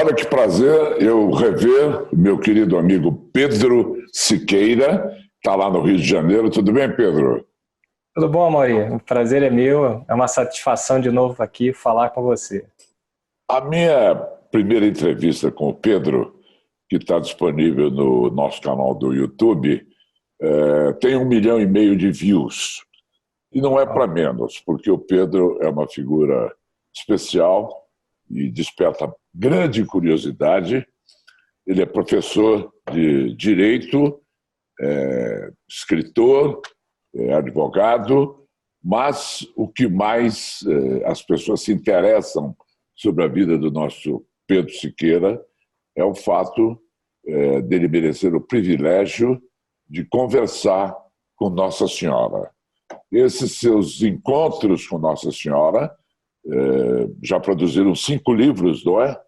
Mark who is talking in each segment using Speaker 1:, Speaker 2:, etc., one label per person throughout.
Speaker 1: Olha que prazer eu rever meu querido amigo Pedro Siqueira, está lá no Rio de Janeiro. Tudo bem, Pedro?
Speaker 2: Tudo bom, Amaury? O prazer é meu. É uma satisfação de novo aqui falar com você.
Speaker 1: A minha primeira entrevista com o Pedro, que está disponível no nosso canal do YouTube, tem 1,5 milhão de views. E não é para menos, porque o Pedro é uma figura especial e desperta grande curiosidade. Ele é professor de Direito, escritor, advogado, mas o que mais as pessoas se interessam sobre a vida do nosso Pedro Siqueira é o fato dele merecer o privilégio de conversar com Nossa Senhora. Esses seus encontros com Nossa Senhora já produziram 5 livros, não é?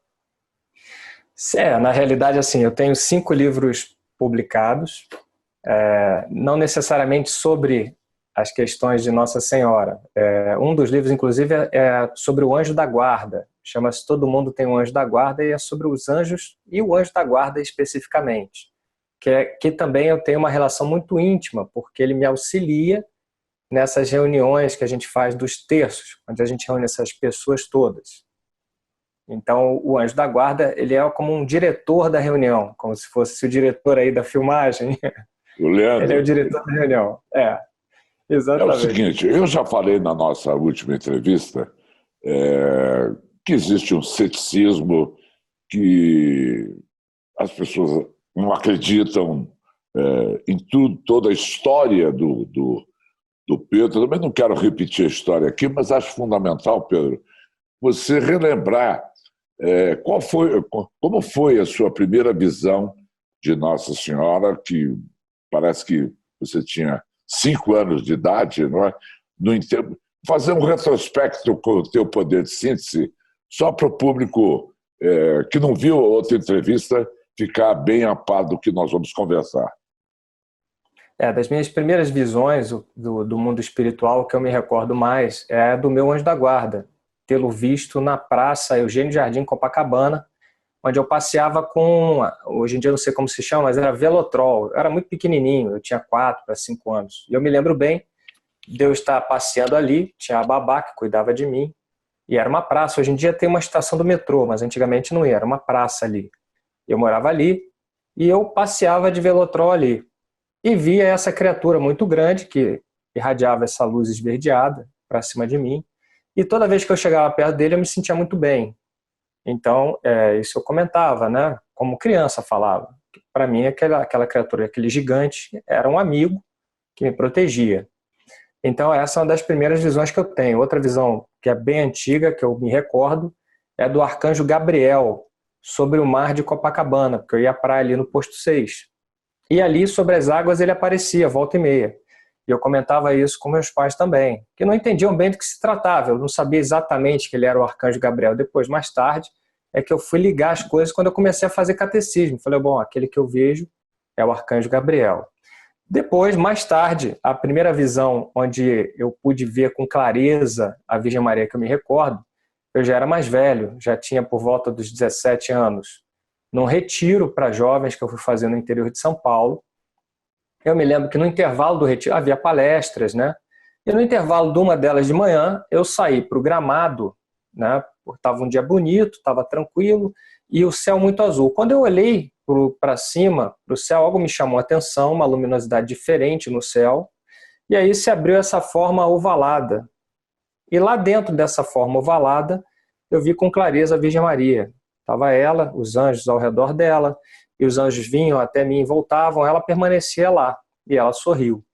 Speaker 2: Na realidade, assim, eu tenho 5 livros publicados, não necessariamente sobre as questões de Nossa Senhora. Um dos livros, inclusive, é sobre o anjo da guarda. Chama-se Todo Mundo Tem um Anjo da Guarda, e é sobre os anjos e o anjo da guarda especificamente. Que também eu tenho uma relação muito íntima, porque ele me auxilia nessas reuniões que a gente faz dos terços, onde a gente reúne essas pessoas todas. Então, o anjo da guarda, ele é como um diretor da reunião, como se fosse o diretor aí da filmagem.
Speaker 1: O
Speaker 2: Ele é o
Speaker 1: Leandro,
Speaker 2: diretor da reunião.
Speaker 1: é o
Speaker 2: Exatamente.
Speaker 1: seguinte, eu já falei na nossa última entrevista que existe um ceticismo, que as pessoas não acreditam em tudo, toda a história do Pedro. Também não quero repetir a história aqui, mas acho fundamental, Pedro, você relembrar como foi a sua primeira visão de Nossa Senhora, que parece que você tinha 5 anos de idade, não é? Fazer um retrospecto com o teu poder de síntese, só para o público que não viu a outra entrevista ficar bem a par do que nós vamos conversar.
Speaker 2: Das minhas primeiras visões do mundo espiritual, o que eu me recordo mais é do meu anjo da guarda, tê-lo visto na praça Eugênio Jardim, Copacabana, onde eu passeava hoje em dia eu não sei como se chama, mas era velotrol. Eu era muito pequenininho, eu tinha 4 para 5 anos. E eu me lembro bem de eu estar passeando ali, tinha a babá que cuidava de mim, e era uma praça. Hoje em dia tem uma estação do metrô, mas antigamente não era uma praça ali. Eu morava ali e eu passeava de velotrol ali. E via essa criatura muito grande que irradiava essa luz esverdeada para cima de mim. E toda vez que eu chegava perto dele, eu me sentia muito bem. Então, isso eu comentava, né? Como criança falava. Para mim, aquela criatura, aquele gigante, era um amigo que me protegia. Então, essa é uma das primeiras visões que eu tenho. Outra visão que é bem antiga, que eu me recordo, é do arcanjo Gabriel, sobre o mar de Copacabana, porque eu ia à praia ali no posto 6. E ali, sobre as águas, ele aparecia, volta e meia. E eu comentava isso com meus pais também, que não entendiam bem do que se tratava. Eu não sabia exatamente que ele era o arcanjo Gabriel. Depois, mais tarde, é que eu fui ligar as coisas quando eu comecei a fazer catecismo. Falei, bom, aquele que eu vejo é o arcanjo Gabriel. Depois, mais tarde, a primeira visão onde eu pude ver com clareza a Virgem Maria, que eu me recordo, eu já era mais velho, já tinha por volta dos 17 anos. Num retiro para jovens que eu fui fazer no interior de São Paulo, eu me lembro que no intervalo do retiro havia palestras, né? E no intervalo de uma delas de manhã, eu saí para o gramado, né? Estava um dia bonito, estava tranquilo, e o céu muito azul. Quando eu olhei para cima, para o céu, algo me chamou a atenção, uma luminosidade diferente no céu, e aí se abriu essa forma ovalada. E lá dentro dessa forma ovalada, eu vi com clareza a Virgem Maria. Estava ela, os anjos ao redor dela, e os anjos vinham até mim e voltavam, ela permanecia lá, e ela sorriu.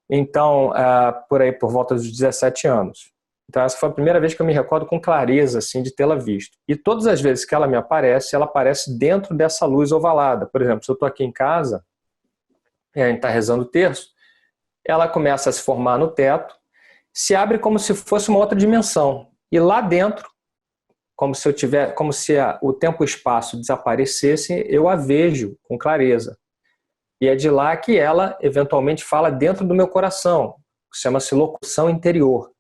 Speaker 2: Então, por aí, por volta dos 17 anos. Então, essa foi a primeira vez que eu me recordo com clareza, assim, de tê-la visto. E todas as vezes que ela aparece dentro dessa luz ovalada. Por exemplo, se eu estou aqui em casa, e a gente está rezando o terço, ela começa a se formar no teto, se abre como se fosse uma outra dimensão. E lá dentro, como se o tempo e o espaço desaparecessem, eu a vejo com clareza. E é de lá que ela, eventualmente, fala dentro do meu coração. Chama-se locução interior.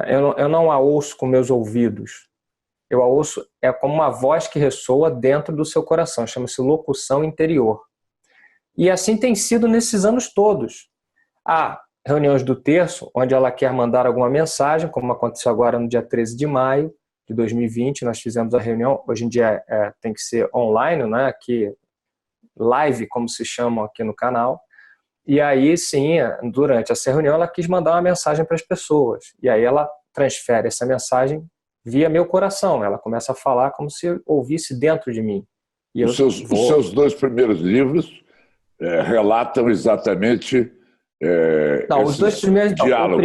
Speaker 2: Eu não a ouço com meus ouvidos. Eu a ouço é como uma voz que ressoa dentro do seu coração, chama-se locução interior. E assim tem sido nesses anos todos. Há reuniões do terço, onde ela quer mandar alguma mensagem, como aconteceu agora no dia 13 de maio de 2020, nós fizemos a reunião, hoje em dia tem que ser online, né? Aqui, live, como se chama aqui no canal. E aí, sim, durante essa reunião, ela quis mandar uma mensagem para as pessoas. E aí ela transfere essa mensagem via meu coração. Ela começa a falar como se ouvisse dentro de mim. E
Speaker 1: os seus dois primeiros livros relatam exatamente
Speaker 2: não, os dois primeiros,
Speaker 1: diálogos.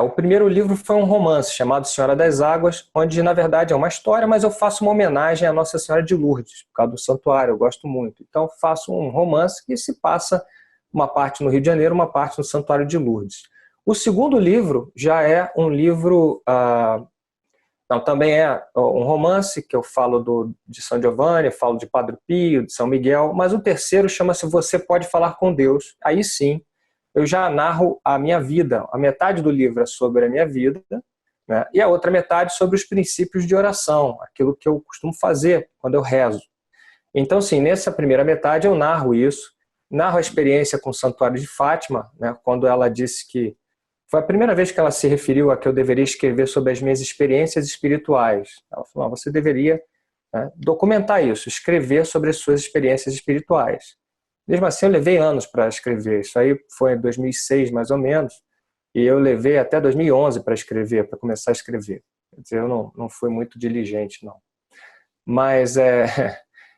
Speaker 2: O primeiro livro foi um romance chamado Senhora das Águas, onde, na verdade, é uma história, mas eu faço uma homenagem à Nossa Senhora de Lourdes, por causa do santuário, eu gosto muito. Então, faço um romance que se passa uma parte no Rio de Janeiro, uma parte no Santuário de Lourdes. O segundo livro já é um livro... também é um romance, que eu falo de São Giovanni, falo de Padre Pio, de São Miguel, mas o terceiro chama-se Você Pode Falar com Deus. Aí sim, eu já narro a minha vida. A metade do livro é sobre a minha vida, né? E a outra metade sobre os princípios de oração, aquilo que eu costumo fazer quando eu rezo. Então, sim, nessa primeira metade eu narro isso, narro a experiência com o Santuário de Fátima, né? Quando ela disse que foi a primeira vez que ela se referiu a que eu deveria escrever sobre as minhas experiências espirituais. Ela falou, você deveria, né, documentar isso, escrever sobre as suas experiências espirituais. Mesmo assim, eu levei anos para escrever. Isso aí foi em 2006, mais ou menos, e eu levei até 2011 para escrever, para começar a escrever. Quer dizer, eu não fui muito diligente, não. Mas,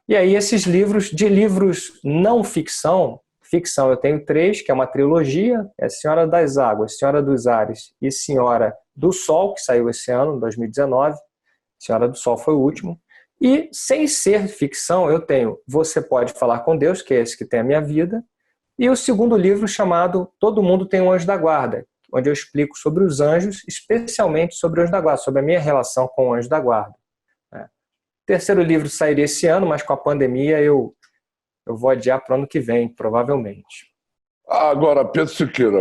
Speaker 2: e aí esses livros, de livros não ficção eu tenho 3, que é uma trilogia, é Senhora das Águas, Senhora dos Ares e Senhora do Sol, que saiu esse ano, 2019. Senhora do Sol foi o último. E, sem ser ficção, eu tenho Você Pode Falar com Deus, que é esse que tem a minha vida, e o segundo livro chamado Todo Mundo Tem um Anjo da Guarda, onde eu explico sobre os anjos, especialmente sobre o anjo da guarda, sobre a minha relação com o anjo da guarda. O terceiro livro sairia esse ano, mas com a pandemia eu vou adiar para o ano que vem, provavelmente.
Speaker 1: Agora, Pedro Siqueira,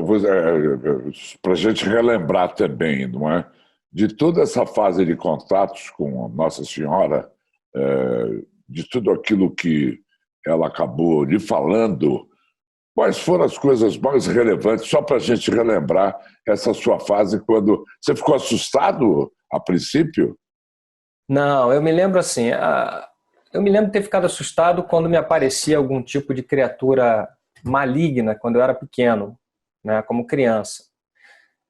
Speaker 1: para a gente relembrar também, não é? De toda essa fase de contatos com Nossa Senhora, de tudo aquilo que ela acabou lhe falando, quais foram as coisas mais relevantes, só para a gente relembrar essa sua fase, quando você ficou assustado a princípio?
Speaker 2: Não, eu me lembro assim, eu me lembro de ter ficado assustado quando me aparecia algum tipo de criatura maligna, quando eu era pequeno, né, como criança.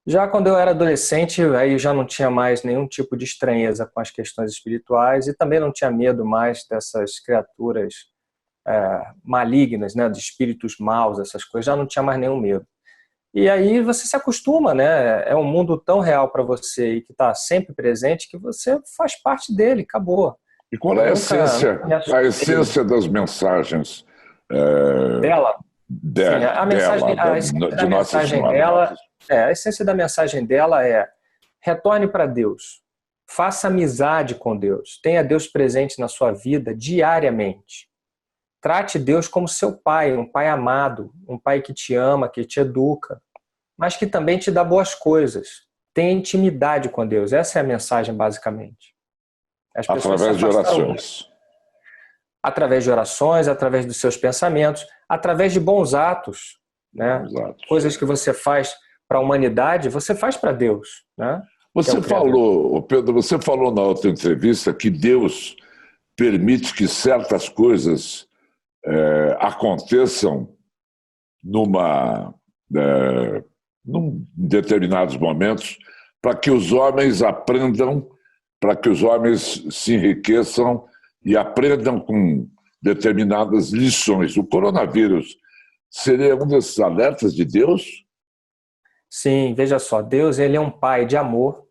Speaker 2: Já quando eu era adolescente, aí já não tinha mais nenhum tipo de estranheza com as questões espirituais e também não tinha medo mais dessas criaturas malignas, né, de espíritos maus, essas coisas, já não tinha mais nenhum medo. E aí você se acostuma, né? É um mundo tão real para você e que está sempre presente que você faz parte dele, acabou.
Speaker 1: E qual é a essência das mensagens
Speaker 2: dela? Sim, a mensagem dela, a essência da mensagem dela é: retorne para Deus, faça amizade com Deus, tenha Deus presente na sua vida diariamente. Trate Deus como seu pai, um pai amado, um pai que te ama, que te educa, mas que também te dá boas coisas. Tenha intimidade com Deus. Essa é a mensagem, basicamente.
Speaker 1: Através de orações.
Speaker 2: Através de orações, através dos seus pensamentos, através de bons atos, né? Coisas que você faz para a humanidade, você faz para Deus, né?
Speaker 1: Você falou, Pedro, você falou na outra entrevista que Deus permite que certas coisas aconteçam num determinados momentos para que os homens aprendam, para que os homens se enriqueçam e aprendam com determinadas lições. O coronavírus seria um desses alertas de Deus?
Speaker 2: Sim, veja só, Deus ele é um pai de amor,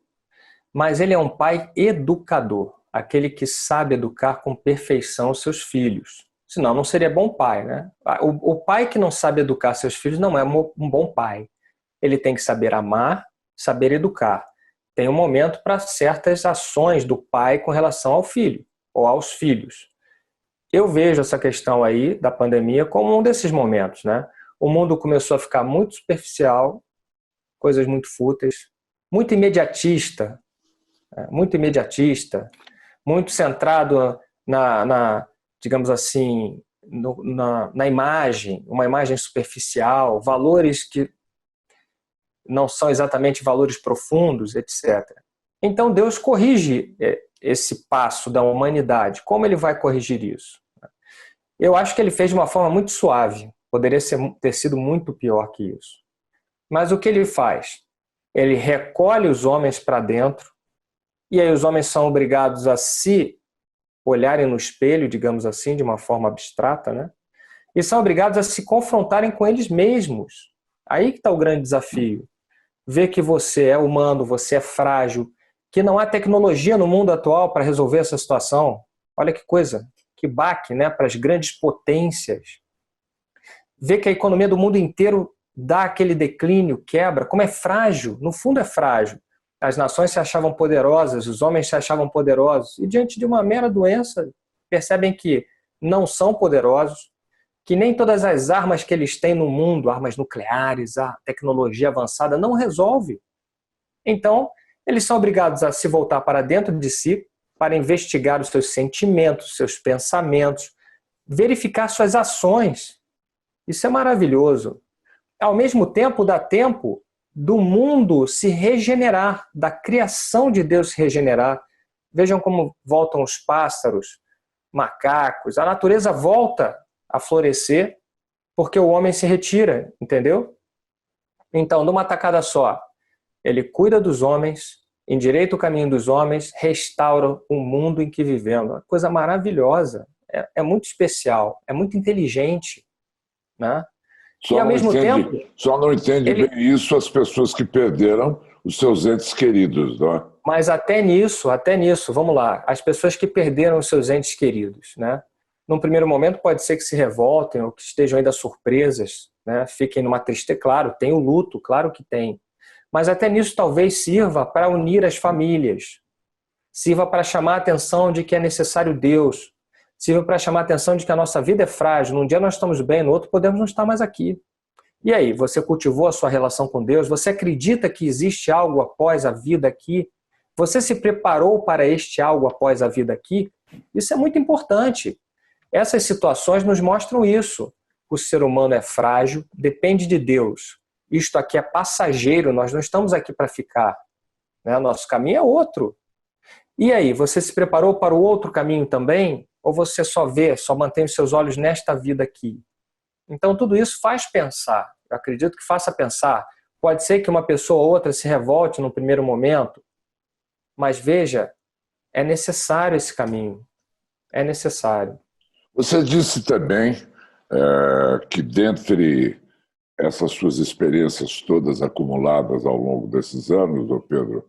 Speaker 2: mas ele é um pai educador, aquele que sabe educar com perfeição os seus filhos. Senão não seria bom pai, né? O pai que não sabe educar seus filhos não é um bom pai. Ele tem que saber amar, saber educar. Tem um momento para certas ações do pai com relação ao filho ou aos filhos. Eu vejo essa questão aí da pandemia como um desses momentos, né? O mundo começou a ficar muito superficial, coisas muito fúteis, muito imediatista. muito imediatista, muito centrado digamos assim, na imagem, uma imagem superficial, valores que não são exatamente valores profundos, etc. Então Deus corrige esse passo da humanidade. Como ele vai corrigir isso? Eu acho que ele fez de uma forma muito suave. Poderia ter sido muito pior que isso. Mas o que ele faz? Ele recolhe os homens para dentro, e aí os homens são obrigados a se olharem no espelho, digamos assim, de uma forma abstrata, né? E são obrigados a se confrontarem com eles mesmos. Aí que está o grande desafio. Ver que você é humano, você é frágil, que não há tecnologia no mundo atual para resolver essa situação. Olha que coisa, que baque, né, para as grandes potências. Ver que a economia do mundo inteiro dá aquele declínio, quebra, como é frágil, no fundo é frágil. As nações se achavam poderosas, os homens se achavam poderosos, e diante de uma mera doença, percebem que não são poderosos, que nem todas as armas que eles têm no mundo, armas nucleares, a tecnologia avançada, não resolve. Então, eles são obrigados a se voltar para dentro de si, para investigar os seus sentimentos, seus pensamentos, verificar suas ações. Isso é maravilhoso. Ao mesmo tempo, dá tempo do mundo se regenerar, da criação de Deus se regenerar. Vejam como voltam os pássaros, macacos, a natureza volta a florescer porque o homem se retira, entendeu? Então, numa tacada só, ele cuida dos homens, endireita o caminho dos homens, restaura o mundo em que vivemos. Uma coisa maravilhosa, é muito especial, é muito inteligente, né? E ao mesmo tempo,
Speaker 1: só não entende bem isso as pessoas que perderam os seus entes queridos, não é?
Speaker 2: Mas até nisso, vamos lá, as pessoas que perderam os seus entes queridos, né? Num primeiro momento pode ser que se revoltem ou que estejam ainda surpresas, né? Fiquem numa tristeza, claro, tem o luto, claro que tem. Mas até nisso talvez sirva para unir as famílias, sirva para chamar a atenção de que é necessário Deus, sirva para chamar a atenção de que a nossa vida é frágil, num dia nós estamos bem, no outro podemos não estar mais aqui. E aí, você cultivou a sua relação com Deus? Você acredita que existe algo após a vida aqui? Você se preparou para este algo após a vida aqui? Isso é muito importante. Essas situações nos mostram isso. O ser humano é frágil, depende de Deus. Isto aqui é passageiro, nós não estamos aqui para ficar, né? Nosso caminho é outro. E aí, você se preparou para o outro caminho também? Ou você só vê, só mantém os seus olhos nesta vida aqui? Então, tudo isso faz pensar. Eu acredito que faça pensar. Pode ser que uma pessoa ou outra se revolte no primeiro momento, mas veja, é necessário esse caminho. É necessário.
Speaker 1: Você disse também que dentre essas suas experiências todas acumuladas ao longo desses anos, ô Pedro,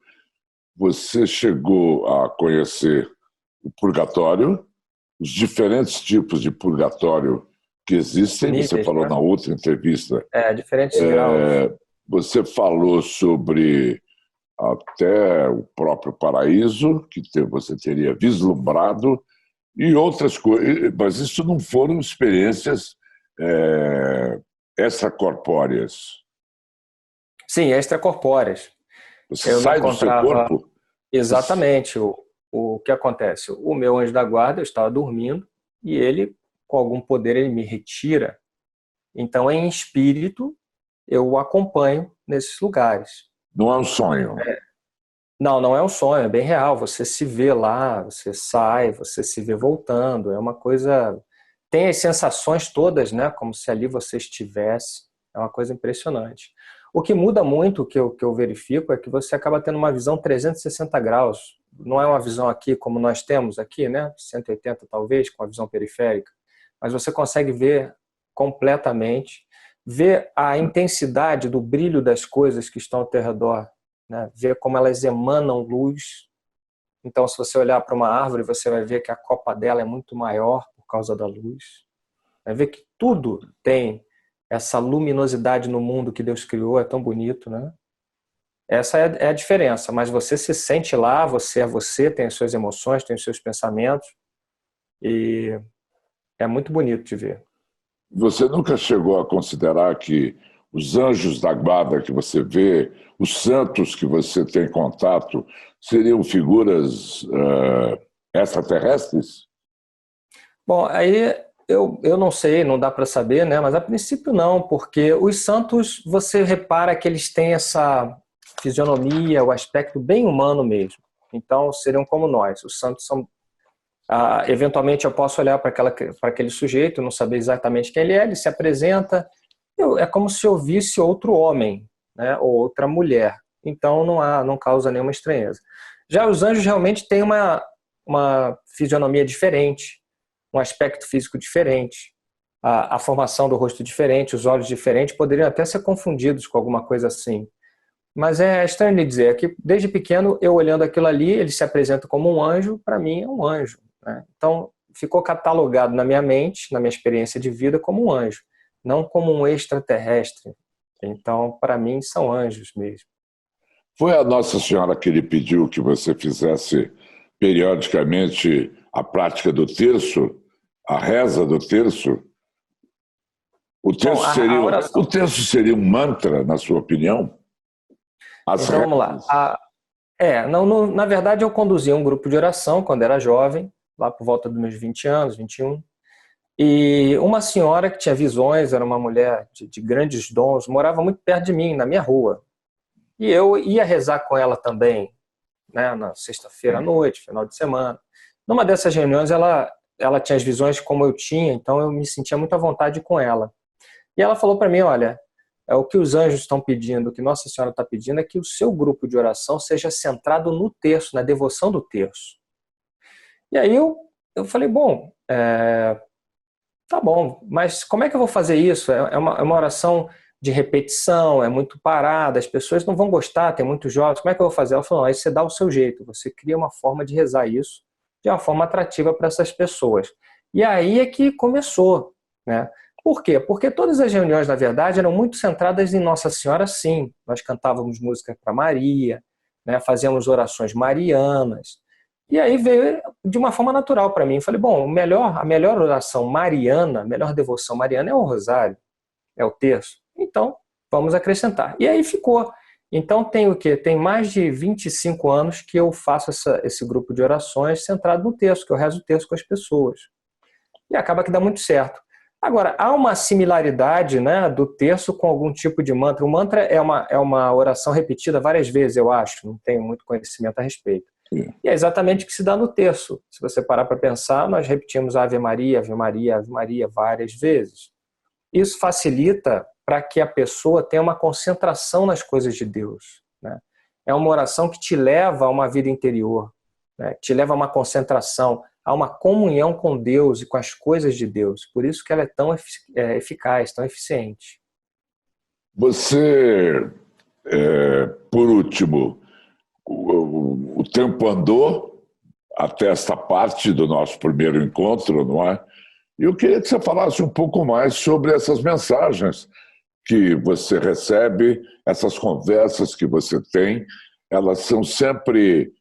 Speaker 1: você chegou a conhecer o purgatório, os diferentes tipos de purgatório que existem.
Speaker 2: Níveis,
Speaker 1: você falou, né, na outra entrevista.
Speaker 2: Diferentes graus.
Speaker 1: Você falou sobre até o próprio paraíso, que você teria vislumbrado, e outras coisas, mas isso não foram experiências extracorpóreas.
Speaker 2: Sim, extracorpóreas.
Speaker 1: Você sai do seu corpo?
Speaker 2: Exatamente. O que acontece? O meu anjo da guarda, eu estava dormindo, e ele, com algum poder, ele me retira. Então, em espírito, eu o acompanho nesses lugares.
Speaker 1: Não é um sonho?
Speaker 2: Não é um sonho, é bem real. Você se vê lá, você sai, você se vê voltando. É uma coisa... Tem as sensações todas, né? Como se ali você estivesse. É uma coisa impressionante. O que muda muito, que eu verifico, é que você acaba tendo uma visão 360 graus. Não é uma visão aqui como nós temos aqui, né? 180 talvez, com a visão periférica. Mas você consegue ver completamente, ver a intensidade do brilho das coisas que estão ao teu redor, né? Ver como elas emanam luz. Então, se você olhar para uma árvore, você vai ver que a copa dela é muito maior por causa da luz. Vai ver que tudo tem essa luminosidade no mundo que Deus criou, é tão bonito, né? Essa é a diferença, mas você se sente lá, você é você, tem as suas emoções, tem os seus pensamentos, e é muito bonito de ver.
Speaker 1: Você nunca chegou a considerar que os anjos da guarda que você vê, os santos que você tem contato, seriam figuras extraterrestres?
Speaker 2: Bom, aí eu não sei, não dá para saber, né? Mas a princípio não, porque os santos, você repara que eles têm essa fisionomia, o aspecto bem humano mesmo. Então, seriam como nós. Os santos são... eventualmente eu posso olhar para aquele sujeito, não saber exatamente quem ele se apresenta, é como se eu visse outro homem, né? Ou outra mulher. Então, não causa nenhuma estranheza. Já os anjos realmente têm uma fisionomia diferente, um aspecto físico diferente, a formação do rosto diferente, os olhos diferentes, poderiam até ser confundidos com alguma coisa assim. Mas é estranho lhe dizer, é que desde pequeno, eu olhando aquilo ali, ele se apresenta como um anjo, para mim é um anjo, né? Então, ficou catalogado na minha mente, na minha experiência de vida, como um anjo, não como um extraterrestre. Então, para mim, são anjos mesmo.
Speaker 1: Foi a Nossa Senhora que lhe pediu que você fizesse periodicamente a prática do terço, a reza do terço?
Speaker 2: Bom, a
Speaker 1: O
Speaker 2: oração...
Speaker 1: terço seria um mantra, na sua opinião? As
Speaker 2: Então, vamos lá.
Speaker 1: rezas.
Speaker 2: Não, na verdade, eu conduzia um grupo de oração quando era jovem, lá por volta dos meus 20 anos, 21. E uma senhora que tinha visões, era uma mulher de grandes dons, morava muito perto de mim, na minha rua. E eu ia rezar com ela também, né, na sexta-feira à noite, final de semana. Numa dessas reuniões, ela tinha as visões como eu tinha, então eu me sentia muito à vontade com ela. E ela falou para mim, olha, o que os anjos estão pedindo, o que Nossa Senhora está pedindo é que o seu grupo de oração seja centrado no terço, na devoção do terço. E aí eu falei, bom, tá bom, mas como é que eu vou fazer isso? É uma oração de repetição, é muito parada, as pessoas não vão gostar, tem muitos jovens, como é que eu vou fazer? Ela falou, aí você dá o seu jeito, você cria uma forma de rezar isso de uma forma atrativa para essas pessoas. E aí é que começou, né? Por quê? Porque todas as reuniões, na verdade, eram muito centradas em Nossa Senhora, sim. Nós cantávamos música para Maria, né? Fazíamos orações marianas. E aí veio de uma forma natural para mim. Eu falei, bom, a melhor oração mariana, a melhor devoção mariana é o rosário, é o terço. Então, vamos acrescentar. E aí ficou. Então, tem o quê? Tem mais de 25 anos que eu faço esse grupo de orações centrado no terço, que eu rezo o terço com as pessoas. E acaba que dá muito certo. Agora, há uma similaridade, né, do terço com algum tipo de mantra. O mantra é uma oração repetida várias vezes, eu acho. Não tenho muito conhecimento a respeito. E é exatamente o que se dá no terço. Se você parar para pensar, nós repetimos Ave Maria, Ave Maria, Ave Maria várias vezes. Isso facilita para que a pessoa tenha uma concentração nas coisas de Deus, né? É uma oração que te leva a uma vida interior, né? Te leva a uma concentração, a uma comunhão com Deus e com as coisas de Deus. Por isso que ela é tão eficaz, tão eficiente.
Speaker 1: Você, por último, o tempo andou até esta parte do nosso primeiro encontro, não é? E eu queria que você falasse um pouco mais sobre essas mensagens que você recebe, essas conversas que você tem. Elas são sempre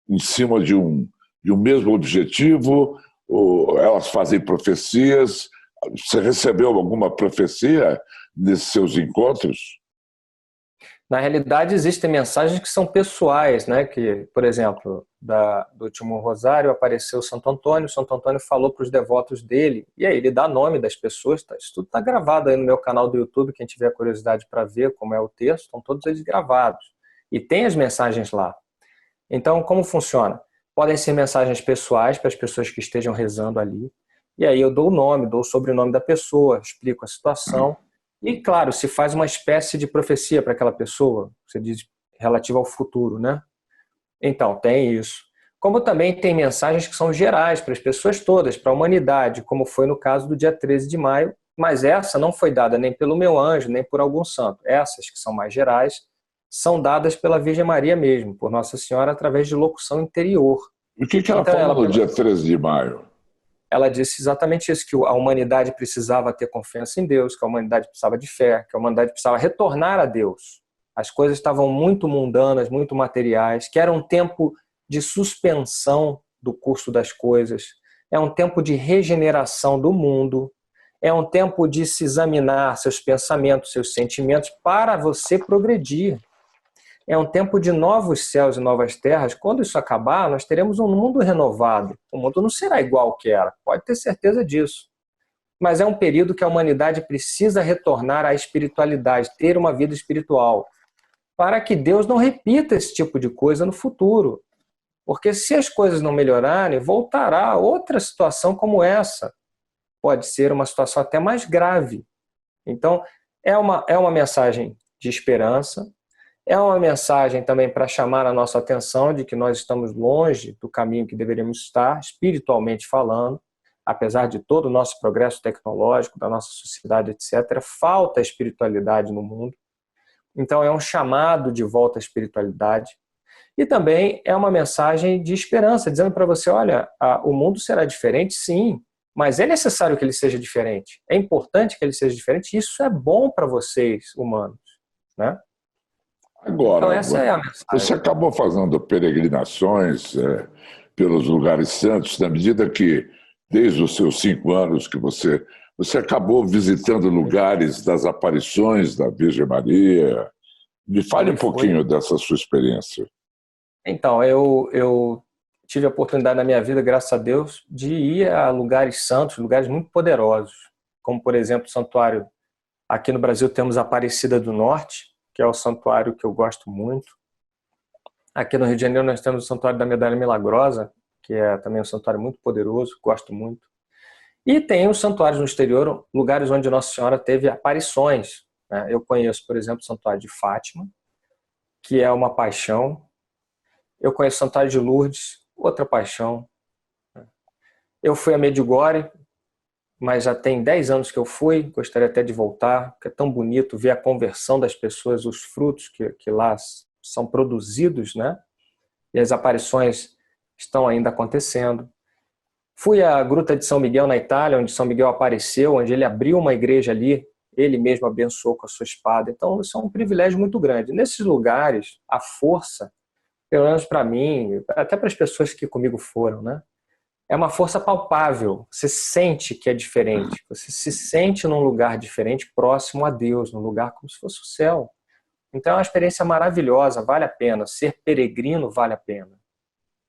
Speaker 1: em cima de um mesmo objetivo, ou elas fazem profecias. Você recebeu alguma profecia nesses seus encontros?
Speaker 2: Na realidade, existem mensagens que são pessoais, né? Que, por exemplo, do último rosário apareceu Santo Antônio falou para os devotos dele, e aí ele dá nome das pessoas, isso tudo está gravado aí no meu canal do YouTube, quem tiver curiosidade para ver como é o texto, estão todos eles gravados. E tem as mensagens lá. Então, como funciona? Podem ser mensagens pessoais para as pessoas que estejam rezando ali, e aí eu dou o nome, dou o sobrenome da pessoa, explico a situação, e, claro, se faz uma espécie de profecia para aquela pessoa, você diz relativa ao futuro, né? Então, tem isso. Como também tem mensagens que são gerais para as pessoas todas, para a humanidade, como foi no caso do dia 13 de maio, mas essa não foi dada nem pelo meu anjo, nem por algum santo. Essas, que são mais gerais, são dadas pela Virgem Maria mesmo, por Nossa Senhora, através de locução interior.
Speaker 1: E o que ela
Speaker 2: Então,
Speaker 1: falou no dia 13 de maio?
Speaker 2: ela disse exatamente isso, que a humanidade precisava ter confiança em Deus, que a humanidade precisava de fé, que a humanidade precisava retornar a Deus. As coisas estavam muito mundanas, muito materiais, que era um tempo de suspensão do curso das coisas, é um tempo de regeneração do mundo, É um tempo de se examinar seus pensamentos, seus sentimentos, para você progredir. É um tempo de novos céus e novas terras. Quando isso acabar, nós teremos um mundo renovado. O mundo não será igual ao que era, pode ter certeza disso. Mas é um período que a humanidade precisa retornar à espiritualidade, ter uma vida espiritual, para que Deus não repita esse tipo de coisa no futuro. Porque se as coisas não melhorarem, voltará outra situação como essa. Pode ser uma situação até mais grave. Então, é uma mensagem de esperança, é uma mensagem também para chamar a nossa atenção de que nós estamos longe do caminho que deveríamos estar, espiritualmente falando, apesar de todo o nosso progresso tecnológico, da nossa sociedade, etc., falta espiritualidade no mundo. Então, é um chamado de volta à espiritualidade. E também é uma mensagem de esperança, dizendo para você, olha, o mundo será diferente, sim, mas é necessário que ele seja diferente. É importante que ele seja diferente, e isso é bom para vocês, humanos, né?
Speaker 1: Agora,
Speaker 2: Então, essa é a
Speaker 1: você
Speaker 2: mensagem.
Speaker 1: acabou fazendo peregrinações pelos lugares santos, na medida que, desde os seus 5 anos, que você acabou visitando lugares das aparições da Virgem Maria. Me fale um
Speaker 2: Foi.
Speaker 1: pouquinho dessa sua experiência.
Speaker 2: Então, eu tive a oportunidade na minha vida, graças a Deus, de ir a lugares santos, lugares muito poderosos, como, por exemplo, o santuário. Aqui no Brasil temos a Aparecida do Norte, que é o santuário que eu gosto muito. Aqui no Rio de Janeiro nós temos o Santuário da Medalha Milagrosa, que é também um santuário muito poderoso, gosto muito. E tem os santuários no exterior, lugares onde Nossa Senhora teve aparições, né? Eu conheço, por exemplo, o Santuário de Fátima, que é uma paixão. Eu conheço o Santuário de Lourdes, outra paixão. Eu fui a Medjugorje, mas já tem 10 anos que eu fui, gostaria até de voltar, porque é tão bonito ver a conversão das pessoas, os frutos que lá são produzidos, né? E as aparições estão ainda acontecendo. Fui à Gruta de São Miguel, na Itália, onde São Miguel apareceu, onde ele abriu uma igreja ali, ele mesmo abençoou com a sua espada. Então, isso é um privilégio muito grande. Nesses lugares, a força, pelo menos para mim, até para as pessoas que comigo foram, né? É uma força palpável. Você sente que é diferente. Você se sente num lugar diferente, próximo a Deus, num lugar como se fosse o céu. Então é uma experiência maravilhosa, vale a pena. Ser peregrino vale a pena.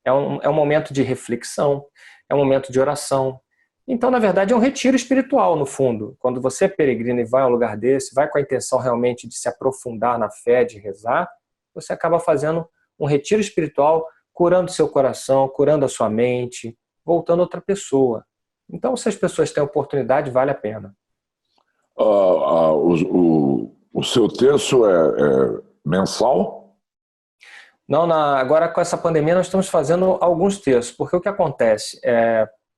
Speaker 2: É um momento de reflexão, é um momento de oração. Então, na verdade, é um retiro espiritual, no fundo. Quando você é peregrino e vai a um lugar desse, vai com a intenção realmente de se aprofundar na fé, de rezar, você acaba fazendo um retiro espiritual, curando seu coração, curando a sua mente, voltando outra pessoa. Então, se as pessoas têm oportunidade, vale a pena.
Speaker 1: O seu terço é mensal?
Speaker 2: Não, agora com essa pandemia nós estamos fazendo alguns terços, porque o que acontece?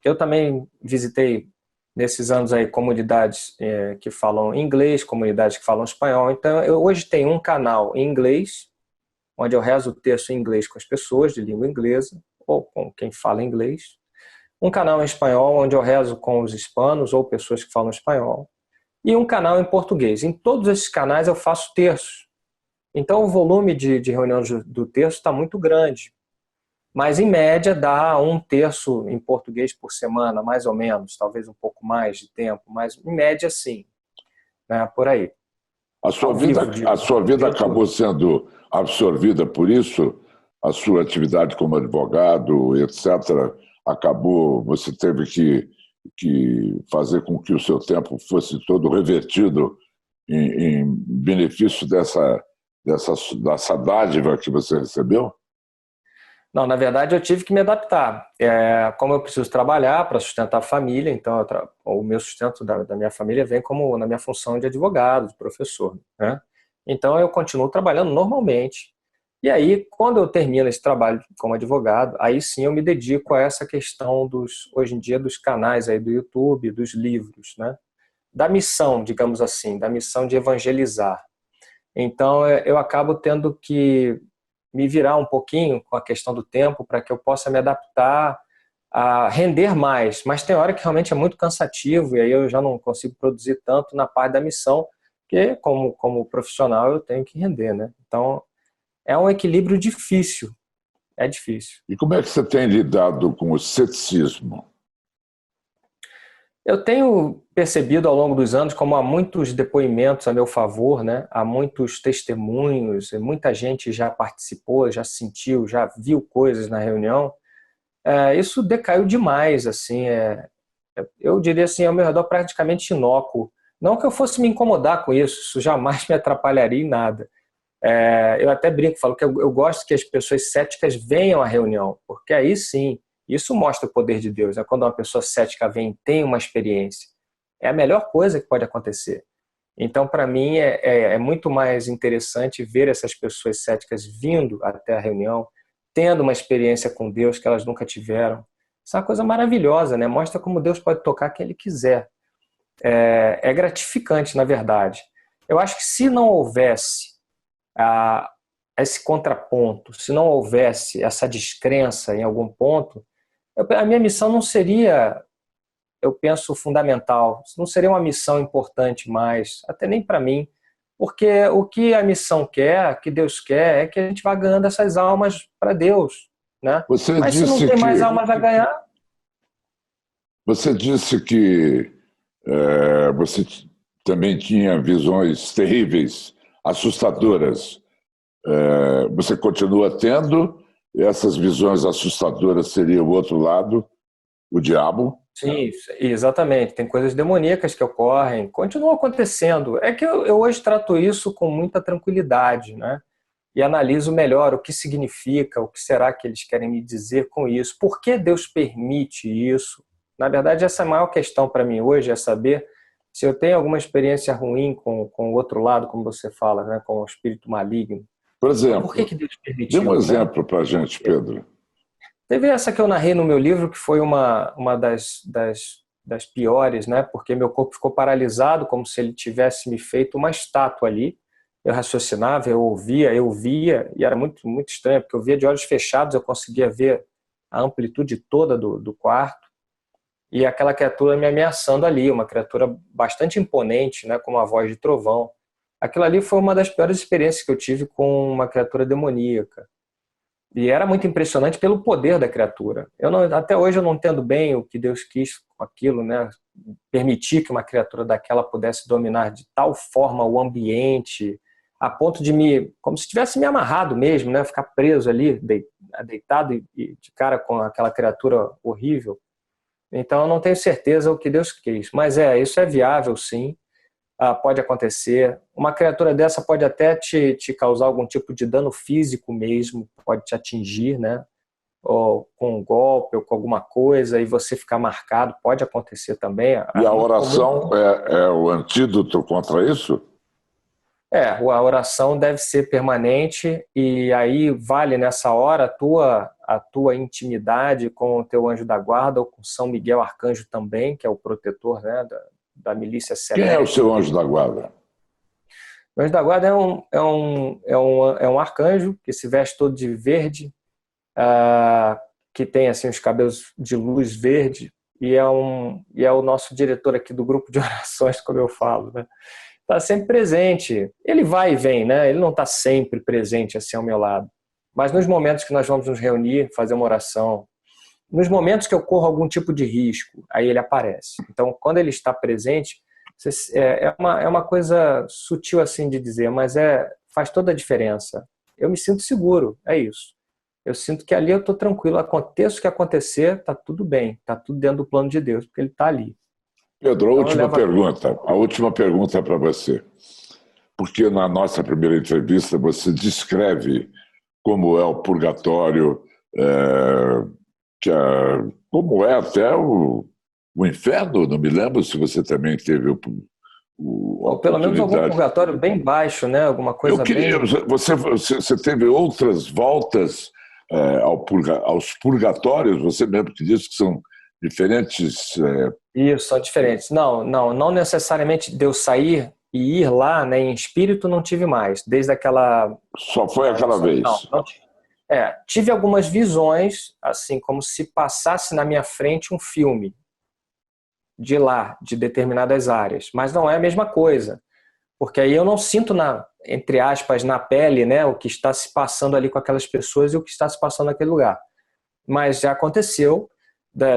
Speaker 2: Eu também visitei nesses anos aí comunidades que falam inglês, comunidades que falam espanhol, então eu hoje tenho um canal em inglês, onde eu rezo o terço em inglês com as pessoas de língua inglesa, ou com quem fala inglês, um canal em espanhol, onde eu rezo com os hispanos ou pessoas que falam espanhol, e um canal em português. Em todos esses canais eu faço terços. Então o volume de reuniões do terço está muito grande. Mas em média dá um terço em português por semana, mais ou menos, talvez um pouco mais de tempo, mas em média sim, né, por aí.
Speaker 1: A sua vida acabou sendo absorvida por isso? A sua atividade como advogado, etc., acabou, você teve que fazer com que o seu tempo fosse todo revertido em benefício dessa dádiva que você recebeu?
Speaker 2: Não, na verdade eu tive que me adaptar. Como eu preciso trabalhar para sustentar a família, então o meu sustento da minha família vem como na minha função de advogado, de professor, né? Então eu continuo trabalhando normalmente. E aí, quando eu termino esse trabalho como advogado, aí sim eu me dedico a essa questão hoje em dia, dos canais aí do YouTube, dos livros, né? Da missão, digamos assim, da missão de evangelizar. Então eu acabo tendo que me virar um pouquinho com a questão do tempo para que eu possa me adaptar a render mais. Mas tem hora que realmente é muito cansativo e aí eu já não consigo produzir tanto na parte da missão, porque como profissional eu tenho que render, né? Então é um equilíbrio difícil, é difícil.
Speaker 1: E como é que você tem lidado com o ceticismo?
Speaker 2: Eu tenho percebido ao longo dos anos como há muitos depoimentos a meu favor, né? Há muitos testemunhos, muita gente já participou, já sentiu, já viu coisas na reunião. Isso decaiu demais, assim. Eu diria assim, ao meu redor praticamente inócuo. Não que eu fosse me incomodar com isso, isso jamais me atrapalharia em nada. Eu até brinco, falo que eu gosto que as pessoas céticas venham à reunião, porque aí sim, isso mostra o poder de Deus, né? Quando uma pessoa cética vem e tem uma experiência, é a melhor coisa que pode acontecer. Então, para mim, é muito mais interessante ver essas pessoas céticas vindo até a reunião, tendo uma experiência com Deus que elas nunca tiveram. Isso é uma coisa maravilhosa, né? Mostra como Deus pode tocar quem Ele quiser. É gratificante, na verdade. Eu acho que se não houvesse a, esse contraponto, se não houvesse essa descrença em algum ponto, a minha missão não seria, eu penso, fundamental. Não seria uma missão importante mais, até nem para mim, porque o que a missão quer, que Deus quer, é que a gente vá ganhando essas almas para Deus, né?
Speaker 1: Você
Speaker 2: Mas se não
Speaker 1: disse
Speaker 2: tem mais
Speaker 1: que
Speaker 2: almas a ganhar,
Speaker 1: você disse que você também tinha visões terríveis, assustadoras. Você continua tendo essas visões assustadoras? Seria o outro lado, o diabo?
Speaker 2: sim, exatamente. Tem coisas demoníacas que ocorrem, continuam acontecendo. É que eu hoje trato isso com muita tranquilidade, né? E analiso melhor o que significa, o que será que eles querem me dizer com isso, por que Deus permite isso. Na verdade, essa é a maior questão para mim hoje, é saber se eu tenho alguma experiência ruim com o outro lado, como você fala, né? Com o espírito maligno.
Speaker 1: Por
Speaker 2: Por que
Speaker 1: exemplo,
Speaker 2: Deus
Speaker 1: dê um
Speaker 2: permitiu, né?
Speaker 1: exemplo para a gente, Pedro.
Speaker 2: Teve essa que eu narrei no meu livro, que foi uma das piores, né? Porque meu corpo ficou paralisado, como se ele tivesse me feito uma estátua ali. Eu raciocinava, eu ouvia, eu via, e era muito, muito estranho, porque eu via de olhos fechados, eu conseguia ver a amplitude toda do quarto, e aquela criatura me ameaçando ali, uma criatura bastante imponente, né? Com uma voz de trovão. Aquilo ali foi uma das piores experiências que eu tive com uma criatura demoníaca. E era muito impressionante pelo poder da criatura. Até hoje eu não entendo bem o que Deus quis com aquilo, né? Permitir que uma criatura daquela pudesse dominar de tal forma o ambiente, a ponto de como se tivesse me amarrado mesmo, né? Ficar preso ali, deitado e de cara com aquela criatura horrível. Então eu não tenho certeza o que Deus quis. Mas isso é viável, sim. Pode acontecer. Uma criatura dessa pode até te causar algum tipo de dano físico mesmo, pode te atingir, né? Ou com um golpe ou com alguma coisa, e você ficar marcado, pode acontecer também.
Speaker 1: E
Speaker 2: É
Speaker 1: a
Speaker 2: muito comum.
Speaker 1: oração é o antídoto contra isso?
Speaker 2: A oração deve ser permanente, e aí vale nessa hora a tua intimidade com o teu anjo da guarda, ou com São Miguel Arcanjo também, que é o protetor, né, da milícia
Speaker 1: Quem é o
Speaker 2: celeste.
Speaker 1: seu anjo da guarda?
Speaker 2: O anjo da guarda é um arcanjo que se veste todo de verde, que tem assim os cabelos de luz verde, e é o nosso diretor aqui do grupo de orações, como eu falo, né? Está sempre presente. Ele vai e vem, né? Ele não está sempre presente assim ao meu lado. Mas nos momentos que nós vamos nos reunir, fazer uma oração, nos momentos que eu corro algum tipo de risco, aí ele aparece. Então, quando ele está presente, é uma coisa sutil assim de dizer, mas faz toda a diferença. Eu me sinto seguro, é isso. Eu sinto que ali eu estou tranquilo, aconteça o que acontecer, está tudo bem, está tudo dentro do plano de Deus, porque Ele está ali.
Speaker 1: Pedro,
Speaker 2: Então eu levo aquilo.
Speaker 1: a última pergunta é para você. Porque na nossa primeira entrevista você descreve como é o purgatório, é, como é até o inferno. Não me lembro se você também teve a
Speaker 2: Ou pelo menos algum
Speaker 1: oportunidade.
Speaker 2: purgatório bem baixo, né? Alguma
Speaker 1: Eu
Speaker 2: coisa
Speaker 1: queria.
Speaker 2: bem.
Speaker 1: Você teve outras voltas aos purgatórios? Você mesmo que disse que são diferentes.
Speaker 2: Isso, são diferentes. Não necessariamente de eu sair e ir lá, né, em espírito não tive mais, desde aquela.
Speaker 1: Só foi aquela
Speaker 2: Não,
Speaker 1: vez.
Speaker 2: não tive. Tive algumas visões, assim, como se passasse na minha frente um filme de lá, de determinadas áreas, mas não é a mesma coisa, porque aí eu não sinto entre aspas, na pele, né, o que está se passando ali com aquelas pessoas e o que está se passando naquele lugar. Mas já aconteceu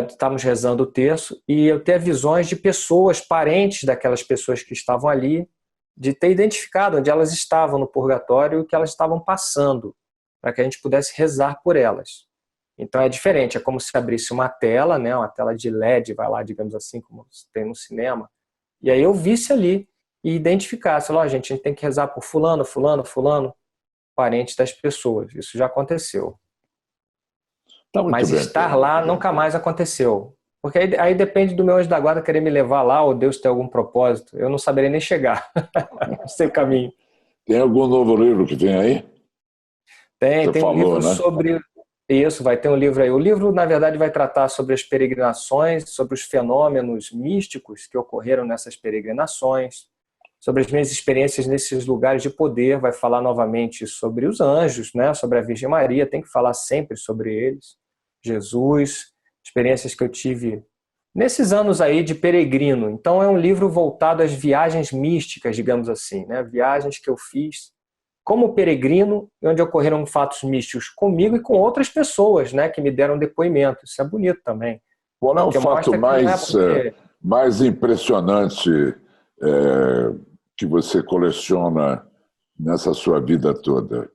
Speaker 2: estávamos rezando o terço, e eu ter visões de pessoas, parentes daquelas pessoas que estavam ali, de ter identificado onde elas estavam no purgatório e o que elas estavam passando, para que a gente pudesse rezar por elas. Então é diferente, é como se abrisse uma tela, né, uma tela de LED, vai lá, digamos assim, como tem no cinema, e aí eu visse ali e identificasse, ó, gente, a gente tem que rezar por fulano, fulano, fulano, parentes das pessoas. Isso já aconteceu.
Speaker 1: Tá muito
Speaker 2: Mas
Speaker 1: bem,
Speaker 2: estar
Speaker 1: Pedro.
Speaker 2: lá nunca mais aconteceu. Porque aí depende do meu anjo da guarda querer me levar lá, ou Deus ter algum propósito. Eu não saberia nem chegar. Não sei o caminho.
Speaker 1: Tem algum novo livro que vem aí?
Speaker 2: Tem
Speaker 1: Você
Speaker 2: um
Speaker 1: falou,
Speaker 2: livro
Speaker 1: né?
Speaker 2: sobre isso, vai ter um livro aí. O livro, na verdade, vai tratar sobre as peregrinações, sobre os fenômenos místicos que ocorreram nessas peregrinações, sobre as minhas experiências nesses lugares de poder, vai falar novamente sobre os anjos, né? Sobre a Virgem Maria, tem que falar sempre sobre eles, Jesus, experiências que eu tive nesses anos aí de peregrino. Então é um livro voltado às viagens místicas, digamos assim, né? Viagens que eu fiz como peregrino, onde ocorreram fatos místicos comigo e com outras pessoas, né, que me deram depoimento. Isso é bonito também.
Speaker 1: Qual é o
Speaker 2: Porque
Speaker 1: fato
Speaker 2: mostra que não é
Speaker 1: mais,
Speaker 2: porque...
Speaker 1: mais impressionante que você coleciona nessa sua vida toda?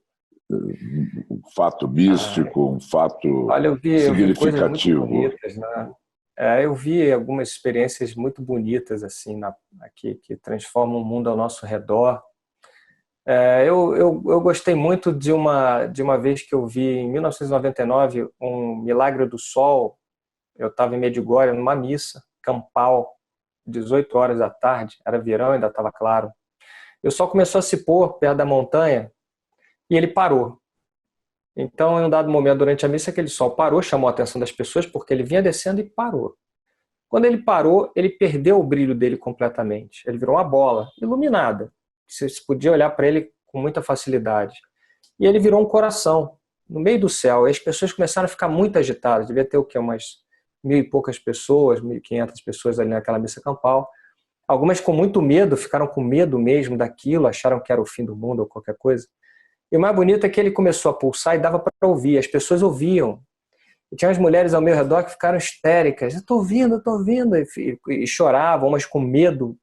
Speaker 1: Um fato místico, um fato
Speaker 2: Olha, eu vi coisas muito
Speaker 1: significativo?
Speaker 2: bonitas, né? Eu vi algumas experiências muito bonitas assim aqui que transformam o mundo ao nosso redor. Eu gostei muito de uma vez que eu vi em 1999 um Milagre do Sol. Eu estava em Medjugorje numa missa campal, 18 horas da tarde, era verão, ainda estava claro. E o sol começou a se pôr perto da montanha e ele parou. Então, em um dado momento durante a missa, aquele sol parou, chamou a atenção das pessoas porque ele vinha descendo e parou. Quando ele parou, ele perdeu o brilho dele completamente. Ele virou uma bola iluminada. Você podia olhar para ele com muita facilidade. E ele virou um coração no meio do céu. E as pessoas começaram a ficar muito agitadas. Devia ter o quê? Umas 1.000 e poucas pessoas, 1.500 pessoas ali naquela missa campal. Algumas com muito medo, ficaram com medo mesmo daquilo, acharam que era o fim do mundo ou qualquer coisa. E o mais bonito é que ele começou a pulsar e dava para ouvir. As pessoas ouviam. E tinha umas mulheres ao meu redor que ficaram histéricas. Eu estou ouvindo. E choravam, umas com medo.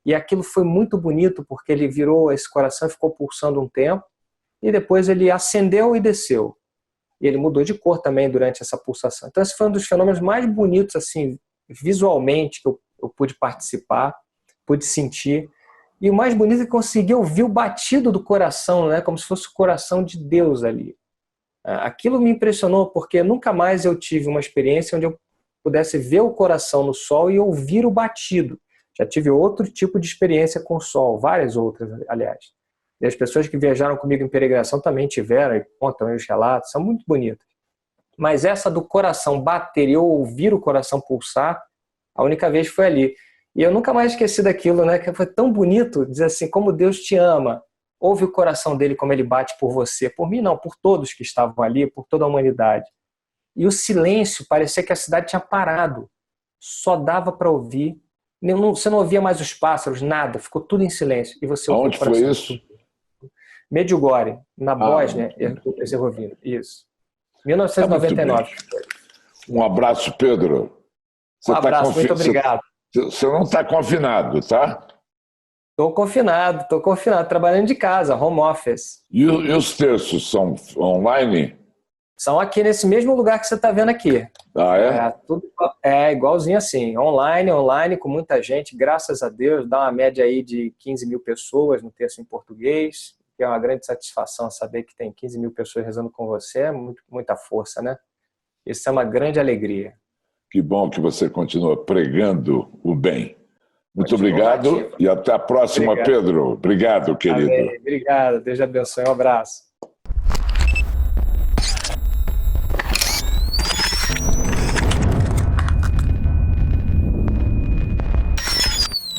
Speaker 2: E aquilo foi muito bonito, porque ele virou esse coração e ficou pulsando um tempo. E depois ele acendeu e desceu. E ele mudou de cor também durante essa pulsação. Então esse foi um dos fenômenos mais bonitos, assim, visualmente, que eu pude participar, pude sentir. E o mais bonito é que consegui ouvir o batido do coração, né? Como se fosse o coração de Deus ali. Aquilo me impressionou, porque nunca mais eu tive uma experiência onde eu pudesse ver o coração no sol e ouvir o batido. Já tive outro tipo de experiência com o sol, várias outras, aliás. E as pessoas que viajaram comigo em peregrinação também tiveram e contam os relatos, são muito bonitas. Mas essa do coração bater e eu ouvir o coração pulsar, a única vez foi ali. E eu nunca mais esqueci daquilo, né? Que foi tão bonito dizer assim, como Deus te ama. Ouve o coração dele como ele bate por você. Por mim não, por todos que estavam ali, por toda a humanidade. E o silêncio, parecia que a cidade tinha parado. Só dava para ouvir. Você não ouvia mais os pássaros, nada. Ficou tudo em silêncio. E você ouviu o
Speaker 1: Aonde foi
Speaker 2: coração.
Speaker 1: isso?
Speaker 2: Medjugorje, na Bósnia-Herzegovina. Isso.
Speaker 1: Tá muito bem.
Speaker 2: 1999.
Speaker 1: Um abraço, Pedro.
Speaker 2: Um abraço, muito obrigado.
Speaker 1: Você não está confinado, tá?
Speaker 2: Estou confinado, trabalhando de casa, home office.
Speaker 1: E os terços são online?
Speaker 2: São aqui nesse mesmo lugar que você está vendo aqui.
Speaker 1: Ah, é?
Speaker 2: É igualzinho assim, online, com muita gente, graças a Deus, dá uma média aí de 15 mil pessoas no terço em português, que é uma grande satisfação saber que tem 15 mil pessoas rezando com você, é muita força, né? Isso é uma grande alegria.
Speaker 1: Que bom que você continua pregando o bem. Muito obrigado e até a próxima, Pedro. Obrigado, querido.
Speaker 2: Amém. Obrigado, Deus abençoe, um abraço.